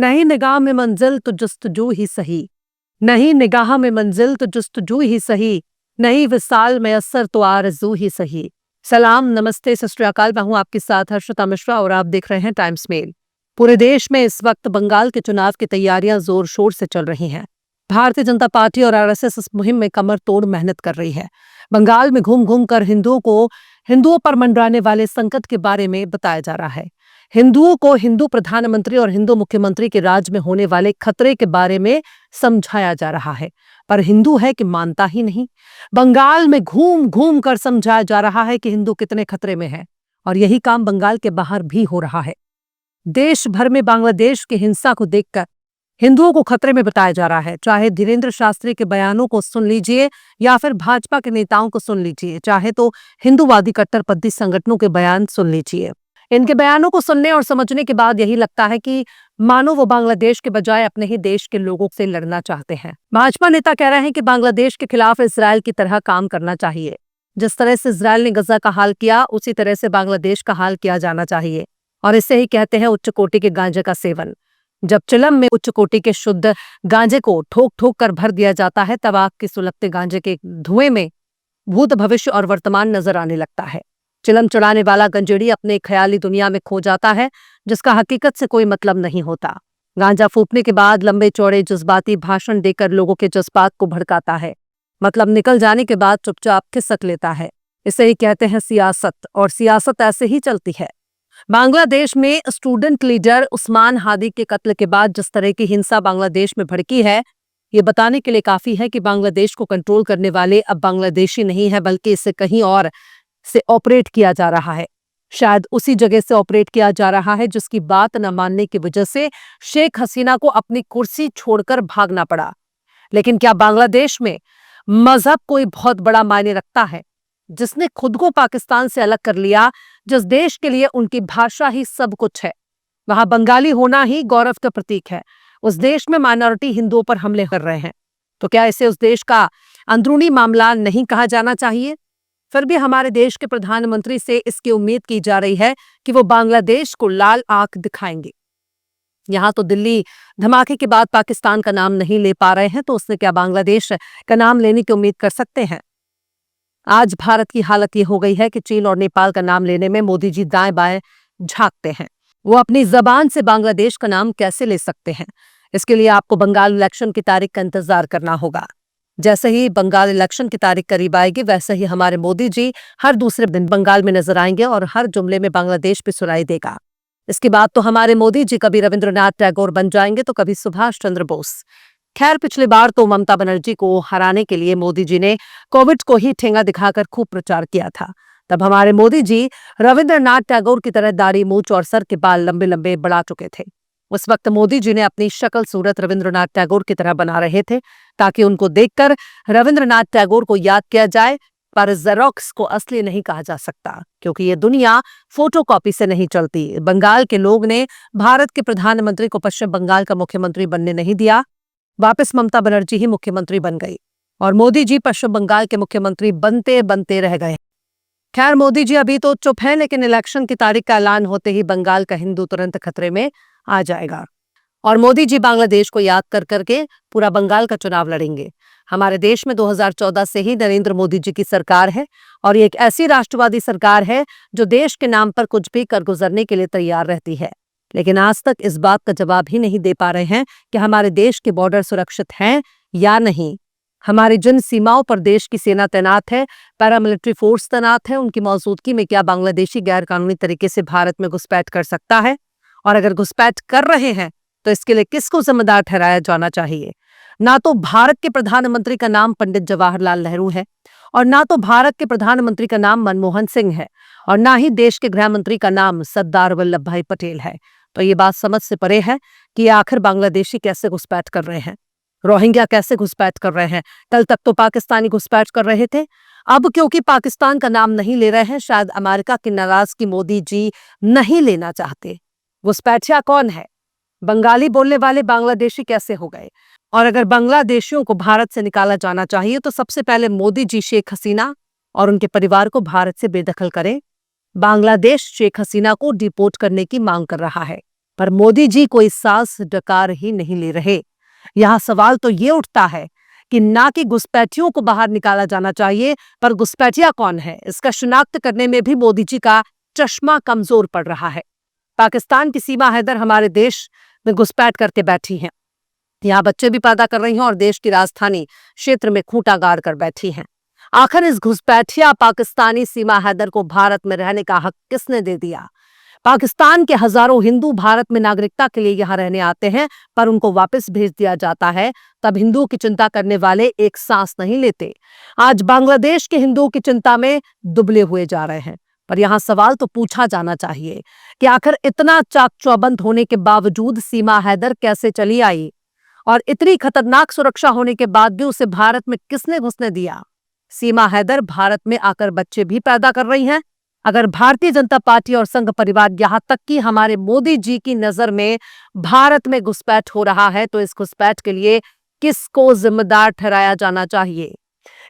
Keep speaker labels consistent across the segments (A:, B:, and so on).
A: नहीं निगाह में मंजिल तो जस्तजू ही सही, नहीं निगाह में मंजिल तो जस्तजू ही सही, नहीं विसाल मयस्सर तो आरज़ू ही सही। सलाम, नमस्ते, सत श्री अकाल। मैं हूं आपके साथ हर्षिता मिश्रा और आप देख रहे हैं टाइम्स मेल। पूरे देश में इस वक्त बंगाल के चुनाव की तैयारियां जोर शोर से चल रही हैं। भारतीय जनता पार्टी और आरएसएस इस मुहिम में कमर तोड़ मेहनत कर रही है। बंगाल में घूम घूम कर हिंदुओं पर मंडराने वाले संकट के बारे में बताया जा रहा है। हिंदुओं को हिंदू प्रधानमंत्री और हिंदू मुख्यमंत्री के राज में होने वाले खतरे के बारे में समझाया जा रहा है, पर हिंदू है कि मानता ही नहीं। बंगाल में घूम घूम कर समझाया जा रहा है कि हिंदू कितने खतरे में है, और यही काम बंगाल के बाहर भी हो रहा है। देश भर में बांग्लादेश की हिंसा को देखकर हिंदुओं को खतरे में बताया जा रहा है। चाहे धीरेन्द्र शास्त्री के बयानों को सुन लीजिए या फिर भाजपा के नेताओं को सुन लीजिए, चाहे तो हिंदूवादी कट्टरपंथी संगठनों के बयान सुन लीजिए। इनके बयानों को सुनने और समझने के बाद यही लगता है कि मानो वो बांग्लादेश के बजाय अपने ही देश के लोगों से लड़ना चाहते हैं। भाजपा नेता कह रहे हैं कि बांग्लादेश के खिलाफ इजरायल की तरह काम करना चाहिए। जिस तरह से इजरायल ने गजा का हाल किया, उसी तरह से बांग्लादेश का हाल किया जाना चाहिए। और इसे ही कहते हैं उच्च कोटि के गांजे का सेवन। जब चिलम में उच्च कोटि के शुद्ध गांजे को ठोक ठोक कर भर दिया जाता है, तब आग के सुलगते गांजे के धुएं में भूत, भविष्य और वर्तमान नजर आने लगता है। चिलम चढ़ाने वाला गंजेड़ी अपने ख्याली दुनिया में खो जाता है, जिसका हकीकत से कोई मतलब नहीं होता। गांजा फूंकने के बाद लंबे चौड़े जज्बाती भाषण देकर लोगों के जज्बात को भड़काता है, मतलब निकल जाने के बाद चुपचाप खिसक लेता है। इसे ही कहते हैं सियासत, और सियासत ऐसे ही चलती है। बांग्लादेश में स्टूडेंट लीडर उस्मान हादी के कत्ल के बाद जिस तरह की हिंसा बांग्लादेश में भड़की है, ये बताने के लिए काफी है कि बांग्लादेश को कंट्रोल करने वाले अब बांग्लादेशी नहीं है, बल्कि इसे कहीं और से ऑपरेट किया जा रहा है। शायद उसी जगह से ऑपरेट किया जा रहा है जिसकी बात न मानने की वजह से शेख हसीना को अपनी कुर्सी छोड़कर भागना पड़ा। लेकिन क्या बांग्लादेश में मजहब कोई बहुत बड़ा मायने रखता है? जिसने खुद को पाकिस्तान से अलग कर लिया, जिस देश के लिए उनकी भाषा ही सब कुछ है, वहां बंगाली होना ही गौरव का प्रतीक है, उस देश में माइनॉरिटी हिंदुओं पर हमले कर रहे हैं, तो क्या इसे उस देश का अंदरूनी मामला नहीं कहा जाना चाहिए? फिर भी हमारे देश के प्रधानमंत्री से इसकी उम्मीद की जा रही है कि वो बांग्लादेश को लाल आंख दिखाएंगे। यहां तो दिल्ली धमाके के बाद पाकिस्तान का नाम नहीं ले पा रहे हैं, तो उससे क्या बांग्लादेश का नाम लेने की उम्मीद कर सकते हैं? आज भारत की हालत ये हो गई है कि चीन और नेपाल का नाम लेने में मोदी जी दाएं बाएं झांकते हैं। वो अपनी जबान से बांग्लादेश का नाम कैसे ले सकते हैं? इसके लिए आपको बंगाल इलेक्शन की तारीख का इंतजार करना होगा। जैसे ही बंगाल इलेक्शन की तारीख करीब आएगी, वैसे ही हमारे मोदी जी हर दूसरे दिन बंगाल में नजर आएंगे और हर जुमले में बांग्लादेश पे सुनाई देगा। इसके बाद तो हमारे मोदी जी कभी रविंद्रनाथ टैगोर बन जाएंगे तो कभी सुभाष चंद्र बोस। खैर, पिछली बार तो ममता बनर्जी को हराने के लिए मोदी जी ने कोविड को ही ठेंगा दिखाकर खूब प्रचार किया था। तब हमारे मोदी जी रविंद्रनाथ टैगोर की तरह दाढ़ी, मूंछ और सर के बाल लंबे लंबे बढ़ा चुके थे। उस वक्त मोदी जी ने अपनी शक्ल सूरत रविंद्रनाथ टैगोर की तरह बना रहे थे, ताकि उनको देखकर रविंद्रनाथ टैगोर को याद किया जाए। पर जेरोक्स को असली नहीं कहा जा सकता, क्योंकि ये दुनिया फोटोकॉपी से नहीं चलती। बंगाल के लोग ने भारत के प्रधानमंत्री को पश्चिम बंगाल का मुख्यमंत्री बनने नहीं दिया। वापस ममता बनर्जी ही मुख्यमंत्री बन गई और मोदी जी पश्चिम बंगाल के मुख्यमंत्री बनते बनते रह गए। खैर, मोदी जी अभी तो चुप है, लेकिन इलेक्शन की तारीख का ऐलान होते ही बंगाल का हिंदू तुरंत खतरे में आ जाएगा और मोदी जी बांग्लादेश को याद कर करके पूरा बंगाल का चुनाव लड़ेंगे। हमारे देश में 2014 से ही नरेंद्र मोदी जी की सरकार है और ये एक ऐसी राष्ट्रवादी सरकार है जो देश के नाम पर कुछ भी कर गुजरने के लिए तैयार रहती है। लेकिन आज तक इस बात का जवाब ही नहीं दे पा रहे हैं कि हमारे देश के बॉर्डर सुरक्षित हैं या नहीं। हमारी जिन सीमाओं पर देश की सेना तैनात है, पैरामिलिट्री फोर्स तैनात है, उनकी मौजूदगी में क्या बांग्लादेशी गैर कानूनी तरीके से भारत में घुसपैठ कर सकता है? और अगर घुसपैठ कर रहे हैं तो इसके लिए किसको जिम्मेदार ठहराया जाना चाहिए? ना तो भारत के प्रधानमंत्री का नाम पंडित जवाहरलाल नेहरू है, और ना तो भारत के प्रधानमंत्री का नाम मनमोहन सिंह है, और ना ही देश के गृह मंत्री का नाम सरदार वल्लभ भाई पटेल है। तो ये बात समझ से परे है कि आखिर बांग्लादेशी कैसे घुसपैठ कर रहे हैं, रोहिंग्या कैसे घुसपैठ कर रहे हैं। कल तक तो पाकिस्तानी घुसपैठ कर रहे थे, अब क्योंकि पाकिस्तान का नाम नहीं ले रहे हैं, शायद अमेरिका की नाराजगी मोदी जी नहीं लेना चाहते। घुसपैठिया कौन है? बंगाली बोलने वाले बांग्लादेशी कैसे हो गए? और अगर बांग्लादेशियों को भारत से निकाला जाना चाहिए तो सबसे पहले मोदी जी शेख हसीना और उनके परिवार को भारत से बेदखल करें। बांग्लादेश शेख हसीना को डिपोर्ट करने की मांग कर रहा है। पर मोदी जी कोई सांस डकार ही नहीं ले रहे। यहां सवाल तो ये उठता है कि ना कि घुसपैठियों को बाहर निकाला जाना चाहिए, पर घुसपैठिया कौन है इसका शिनाख्त करने में भी मोदी जी का चश्मा कमजोर पड़ रहा है। पाकिस्तान की सीमा हैदर हमारे देश में घुसपैठ करके बैठी हैं। यहाँ बच्चे भी पैदा कर रही हैं और देश की राजधानी क्षेत्र में खूंटा गाड़ कर बैठी हैं। आखिर इस घुसपैठिया पाकिस्तानी सीमा हैदर को भारत में रहने का हक किसने दे दिया? पाकिस्तान के हजारों हिंदू भारत में नागरिकता के लिए यहाँ रहने आते हैं, पर उनको वापस भेज दिया जाता है। तब हिंदुओं की चिंता करने वाले एक सांस नहीं लेते। आज बांग्लादेश के हिंदुओं की चिंता में दुबले हुए जा रहे हैं। पर यहाँ सवाल तो पूछा जाना चाहिए कि आखिर इतना चाक चौबंद होने के बावजूद सीमा हैदर कैसे चली आई, और इतनी खतरनाक सुरक्षा होने के बाद भी उसे भारत में किसने घुसने दिया? सीमा हैदर भारत में आकर बच्चे भी पैदा कर रही हैं। अगर भारतीय जनता पार्टी और संघ परिवार यहां तक कि हमारे मोदी जी की नजर में भारत में घुसपैठ हो रहा है, तो इस घुसपैठ के लिए किसको जिम्मेदार ठहराया जाना चाहिए?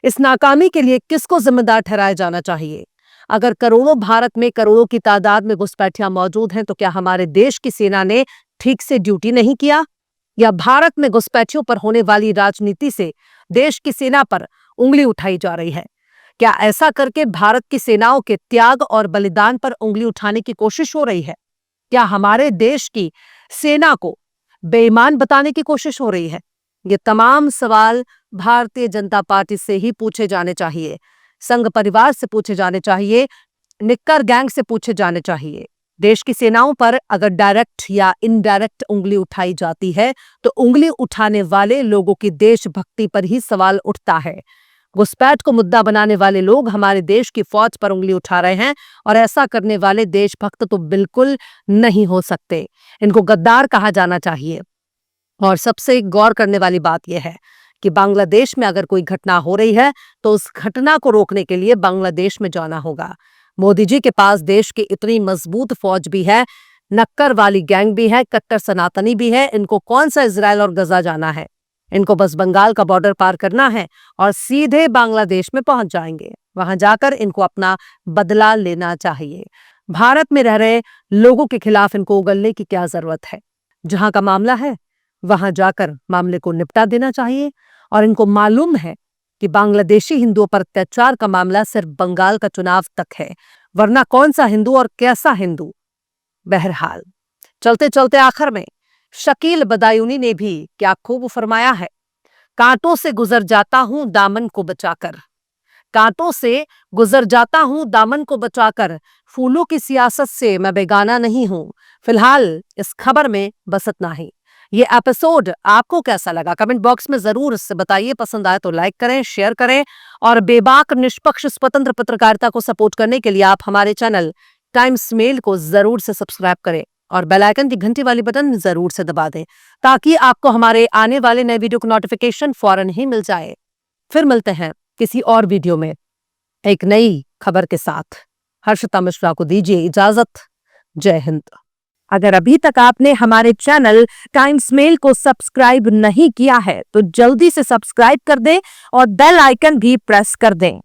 A: इस नाकामी के लिए किसको जिम्मेदार ठहराया जाना चाहिए? अगर करोड़ों भारत में करोड़ों की तादाद में घुसपैठियां मौजूद हैं, तो क्या हमारे देश की सेना ने ठीक से ड्यूटी नहीं किया, या भारत में घुसपैठियों पर होने वाली राजनीति से देश की सेना पर उंगली उठाई जा रही है? क्या ऐसा करके भारत की सेनाओं के त्याग और बलिदान पर उंगली उठाने की कोशिश हो रही है? क्या हमारे देश की सेना को बेईमान बताने की कोशिश हो रही है? ये तमाम सवाल भारतीय जनता पार्टी से ही पूछे जाने चाहिए, संघ परिवार से पूछे जाने चाहिए, निक्कर गैंग से पूछे जाने चाहिए। देश की सेनाओं पर अगर डायरेक्ट या इनडायरेक्ट उंगली उठाई जाती है, तो उंगली उठाने वाले लोगों की देशभक्ति पर ही सवाल उठता है। घुसपैठ को मुद्दा बनाने वाले लोग हमारे देश की फौज पर उंगली उठा रहे हैं, और ऐसा करने वाले देशभक्त तो बिल्कुल नहीं हो सकते। इनको गद्दार कहा जाना चाहिए। और सबसे गौर करने वाली बात यह है कि बांग्लादेश में अगर कोई घटना हो रही है, तो उस घटना को रोकने के लिए बांग्लादेश में जाना होगा। मोदी जी के पास देश की इतनी मजबूत फौज भी है, नक्कर वाली गैंग भी है, कट्टर सनातनी भी है। इनको कौन सा इजराइल और गजा जाना है? इनको बस बंगाल का बॉर्डर पार करना है और सीधे बांग्लादेश में पहुंच जाएंगे। वहां जाकर इनको अपना बदला लेना चाहिए। भारत में रह रहे लोगों के खिलाफ इनको उगलने की क्या जरूरत है? जहां का मामला है वहां जाकर मामले को निपटा देना चाहिए। और इनको मालूम है कि बांग्लादेशी हिंदुओं पर अत्याचार का मामला सिर्फ बंगाल का चुनाव तक है, वरना कौन सा हिंदू और कैसा हिंदू? बहरहाल चलते चलते आखिर में शकील बदायूनी ने भी क्या खूब फरमाया है, कांटों से गुजर जाता हूं दामन को बचाकर, कांटों से गुजर जाता हूं दामन को बचाकर, फूलों की सियासत से मैं बेगाना नहीं हूं। फिलहाल इस खबर में बस इतना ही। ये एपिसोड आपको कैसा लगा कमेंट बॉक्स में जरूर इससे बताइए। पसंद आए तो लाइक करें, शेयर करें, और बेबाक निष्पक्ष स्वतंत्र पत्रकारिता को सपोर्ट करने के लिए आप हमारे चैनल टाइम्स मेल को जरूर से सब्सक्राइब करें और बेल आइकन की घंटी वाली बटन जरूर से दबा दें, ताकि आपको हमारे आने वाले नए वीडियो का नोटिफिकेशन फौरन ही मिल जाए। फिर मिलते हैं किसी और वीडियो में एक नई खबर के साथ। हर्षिता मिश्रा को दीजिए इजाजत। जय हिंद। अगर अभी तक आपने हमारे चैनल टाइम्स मेल को सब्सक्राइब नहीं किया है, तो जल्दी से सब्सक्राइब कर दें और बेल आइकन भी प्रेस कर दें।